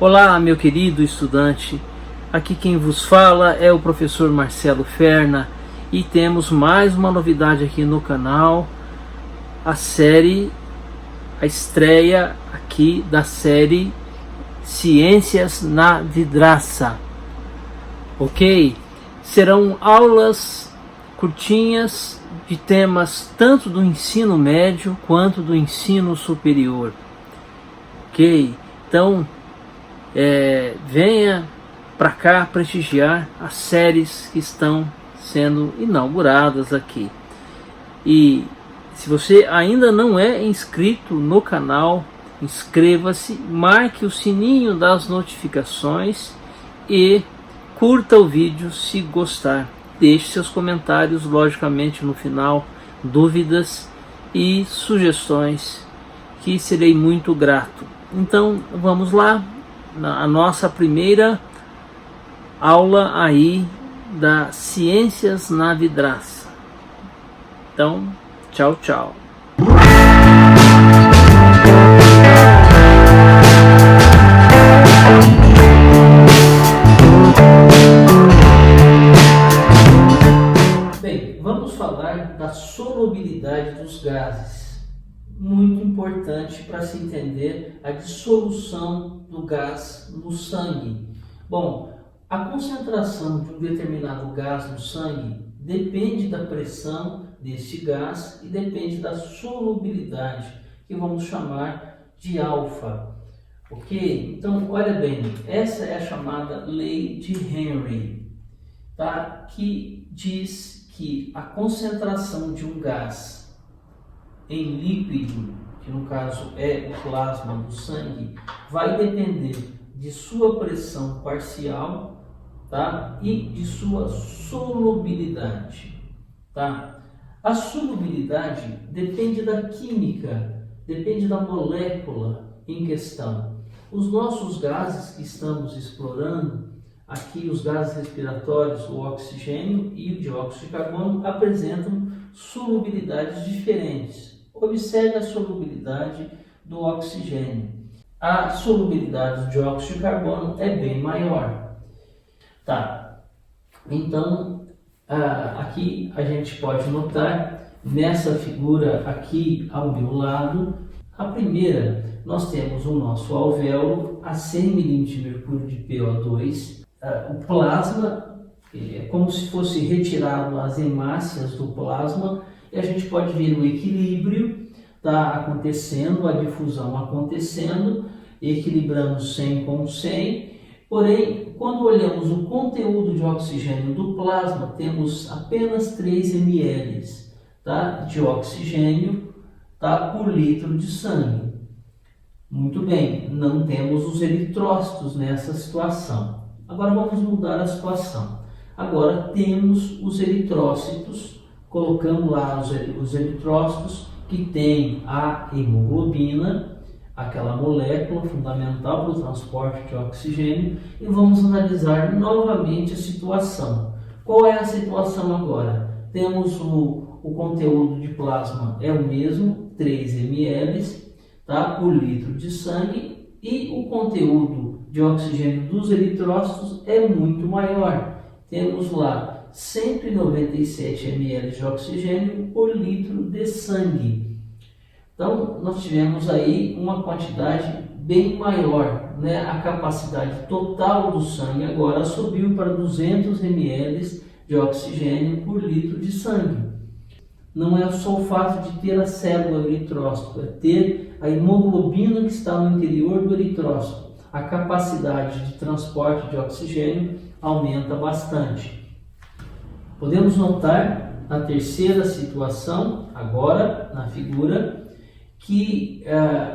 Olá, meu querido estudante, aqui quem vos fala é o professor Marcelo Ferna e temos mais uma novidade aqui no canal, a estreia aqui da série Ciências na Vidraça, ok? Serão aulas curtinhas de temas tanto do ensino médio quanto do ensino superior, ok? Então, venha para cá prestigiar as séries que estão sendo inauguradas aqui. E se você ainda não é inscrito no canal, inscreva-se, marque o sininho das notificações e curta o vídeo se gostar. Deixe seus comentários, logicamente, no final, dúvidas e sugestões, que serei muito grato. Então, vamos lá. A nossa primeira aula aí da Ciências na Vidraça. Então, tchau, tchau. Bem, vamos falar da solubilidade dos gases. Muito importante para se entender a dissolução do gás no sangue. Bom, a concentração de um determinado gás no sangue depende da pressão deste gás e depende da solubilidade, que vamos chamar de alfa. Ok? Então, olha bem, essa é a chamada lei de Henry, tá? Que diz que a concentração de um gás em líquido, que no caso é o plasma do sangue, vai depender de sua pressão parcial, tá? E de sua solubilidade, tá? A solubilidade depende da química, depende da molécula em questão. Os nossos gases que estamos explorando aqui, os gases respiratórios, o oxigênio e o dióxido de carbono, apresentam solubilidades diferentes. Observe a solubilidade do oxigênio. A solubilidade do dióxido de carbono é bem maior. Tá. Então, aqui a gente pode notar, nessa figura aqui ao meu lado, a primeira, nós temos o nosso alvéolo a 100 ml de mercúrio de PO2. O plasma é como se fosse retirado as hemácias do plasma, e a gente pode ver o equilíbrio tá acontecendo, a difusão acontecendo, equilibrando 100 com 100. Porém, quando olhamos o conteúdo de oxigênio do plasma, temos apenas 3 ml, tá, de oxigênio, tá, por litro de sangue. Muito bem, não temos os eritrócitos nessa situação. Agora vamos mudar a situação. Agora temos os eritrócitos, colocando lá os eritrócitos que tem a hemoglobina, aquela molécula fundamental para o transporte de oxigênio, e vamos analisar novamente a situação. Qual é a situação agora? Temos o conteúdo de plasma é o mesmo, 3 ml, tá, por litro de sangue, e o conteúdo de oxigênio dos eritrócitos é muito maior. Temos lá 197 ml de oxigênio por litro de sangue. Então, nós tivemos aí uma quantidade bem maior, né? A capacidade total do sangue agora subiu para 200 ml de oxigênio por litro de sangue. Não é só o fato de ter a célula eritrócito, é ter a hemoglobina que está no interior do eritrócito. A capacidade de transporte de oxigênio aumenta bastante. Podemos notar na terceira situação, agora na figura, que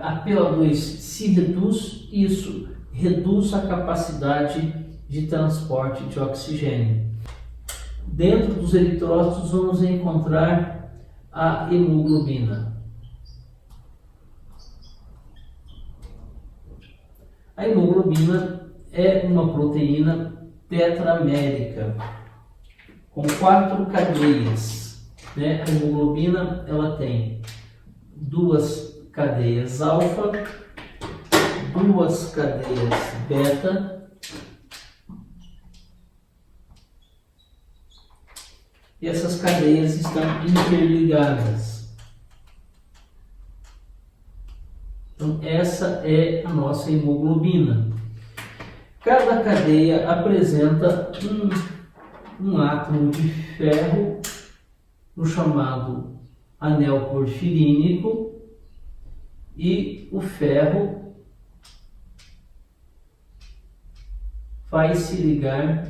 a PO2 se reduz, isso reduz a capacidade de transporte de oxigênio. Dentro dos eritrócitos vamos encontrar a hemoglobina. A hemoglobina é uma proteína tetramérica com 4 cadeias, né? A hemoglobina ela tem 2 cadeias alfa, duas cadeias beta e essas cadeias estão interligadas. Então, essa é a nossa hemoglobina. Cada cadeia apresenta um átomo de ferro, o chamado anel porfirínico, e o ferro vai se ligar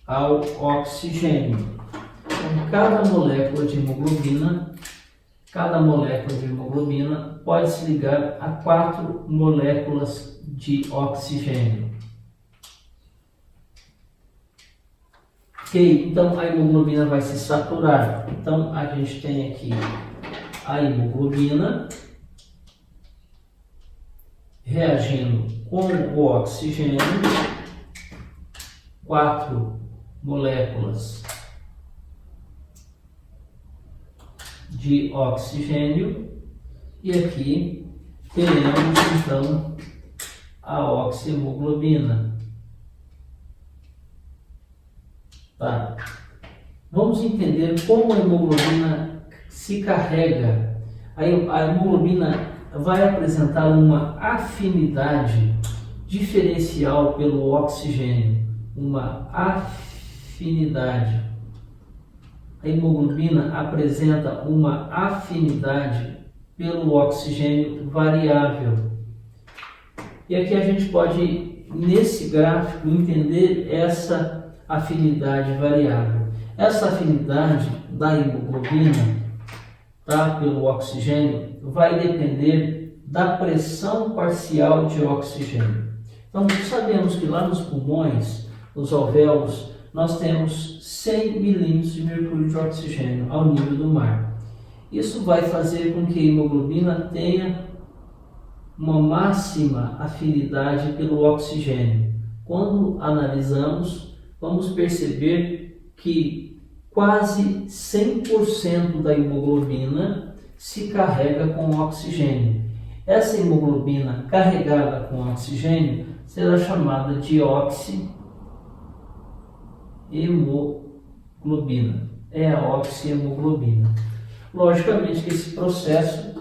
ao oxigênio. Então, cada molécula de hemoglobina pode se ligar a 4 moléculas de oxigênio. Ok, então a hemoglobina vai se saturar. Então a gente tem aqui a hemoglobina reagindo com o oxigênio, 4 moléculas de oxigênio, e aqui teremos então a oxihemoglobina. Tá. Vamos entender como a hemoglobina se carrega. A hemoglobina vai apresentar uma afinidade diferencial pelo oxigênio. Uma afinidade. A hemoglobina apresenta uma afinidade pelo oxigênio variável. E aqui a gente pode, nesse gráfico, entender essa afinidade variável. Essa afinidade da hemoglobina, tá, pelo oxigênio vai depender da pressão parcial de oxigênio. Então, sabemos que lá nos pulmões, nos alvéolos, nós temos 100 milímetros de mercúrio de oxigênio ao nível do mar. Isso vai fazer com que a hemoglobina tenha uma máxima afinidade pelo oxigênio. Quando analisamos, vamos perceber que quase 100% da hemoglobina se carrega com oxigênio. Essa hemoglobina carregada com oxigênio será chamada de oxihemoglobina. É a oxihemoglobina. Logicamente que esse processo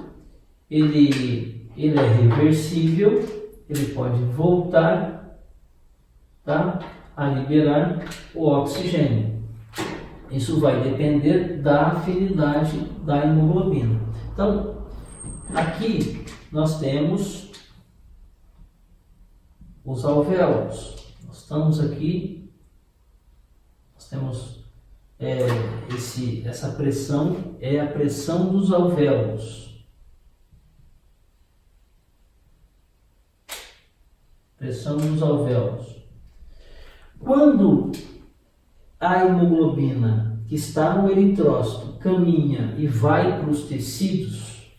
ele é reversível, ele pode voltar, tá, a liberar o oxigênio. Isso vai depender da afinidade da hemoglobina. Então, aqui nós temos os alvéolos. Nós estamos aqui, nós temos essa pressão, é a pressão dos alvéolos. Pressão dos alvéolos. Quando a hemoglobina que está no eritrócito caminha e vai para os tecidos,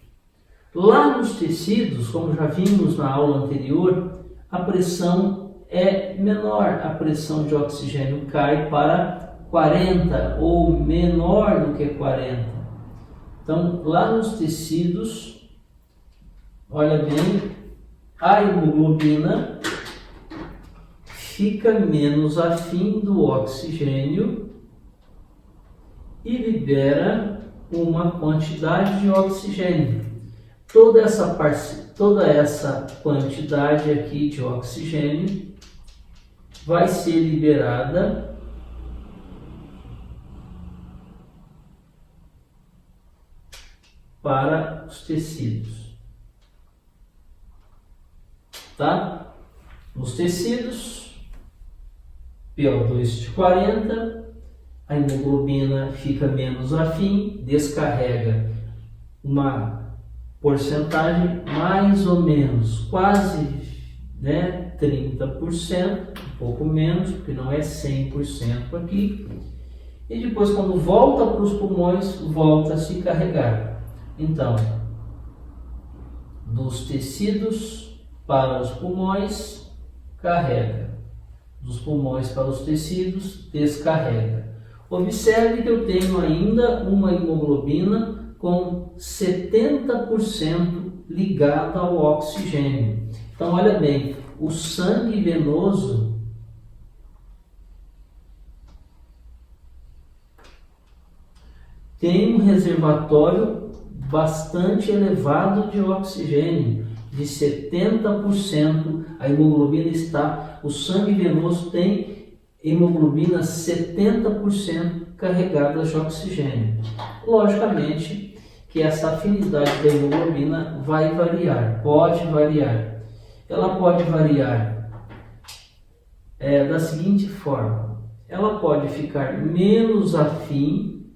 lá nos tecidos, como já vimos na aula anterior, a pressão é menor, a pressão de oxigênio cai para 40 ou menor do que 40. Então, lá nos tecidos, olha bem, a hemoglobina fica menos afim do oxigênio e libera uma quantidade de oxigênio. Toda essa quantidade aqui de oxigênio vai ser liberada para os tecidos. Tá? Nos tecidos, PO2 de 40, a hemoglobina fica menos afim, descarrega uma porcentagem mais ou menos, quase 30%, um pouco menos, porque não é 100% aqui. E depois, quando volta para os pulmões, volta a se carregar. Então, dos tecidos para os pulmões, carrega. Dos pulmões para os tecidos, descarrega. Observe que eu tenho ainda uma hemoglobina com 70% ligada ao oxigênio. Então, olha bem, o sangue venoso tem um reservatório bastante elevado de oxigênio, de 70%. A hemoglobina está, o sangue venoso tem hemoglobina 70% carregada de oxigênio. Logicamente que essa afinidade da hemoglobina vai variar, pode variar. Ela pode variar da seguinte forma: ela pode ficar menos afim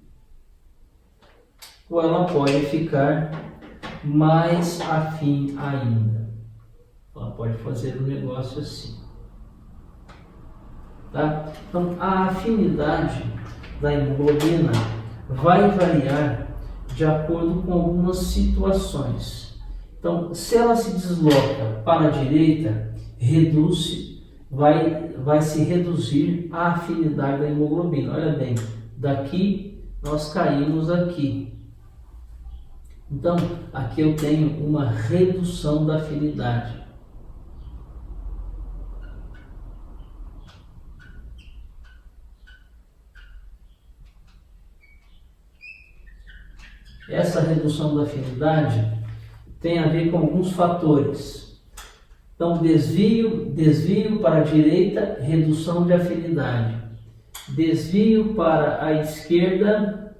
ou ela pode ficar mais afim ainda. Ela pode fazer um negócio assim. Tá? Então, a afinidade da hemoglobina vai variar de acordo com algumas situações. Então, se ela se desloca para a direita, vai se reduzir a afinidade da hemoglobina. Olha bem, daqui nós caímos aqui. Então, aqui eu tenho uma redução da afinidade. Essa redução da afinidade tem a ver com alguns fatores. Então, desvio para a direita, redução de afinidade. Desvio para a esquerda,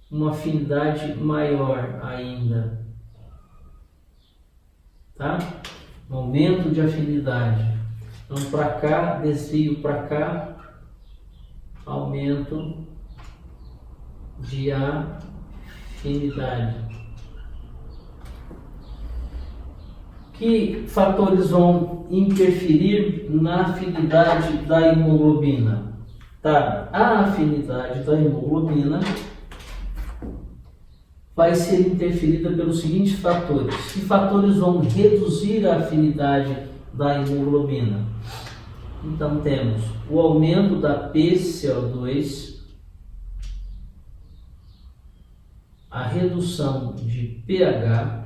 uma afinidade maior ainda. Tá? Um aumento de afinidade. Então, para cá, desvio para cá, aumento de afinidade. Que fatores vão interferir na afinidade da hemoglobina? Tá? A afinidade da hemoglobina vai ser interferida pelos seguintes fatores. Que fatores vão reduzir a afinidade da hemoglobina? Então temos o aumento da PCO2, a redução de pH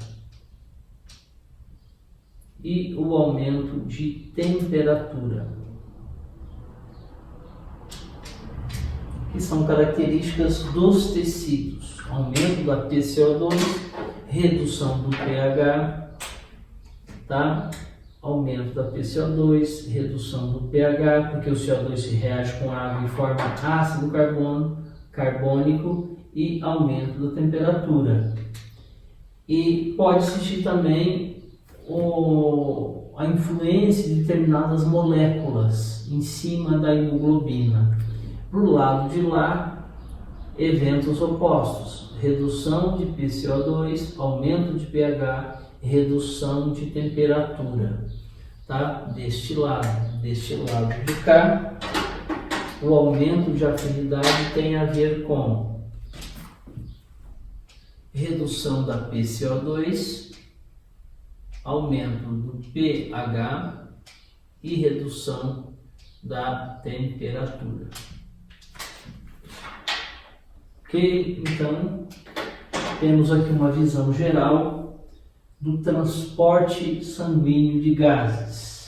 e o aumento de temperatura, que são características dos tecidos. Aumento da PCO2, redução do pH, tá? Aumento da PCO2, redução do pH, porque o CO2 se reage com água e forma ácido carbônico, e aumento da temperatura. E pode existir também a influência de determinadas moléculas em cima da hemoglobina. Pro lado de lá, eventos opostos: redução de PCO2, aumento de pH, redução de temperatura. Tá? Deste lado de cá, o aumento de afinidade tem a ver com redução da PCO2, aumento do pH e redução da temperatura. Ok? Então, temos aqui uma visão geral do transporte sanguíneo de gases.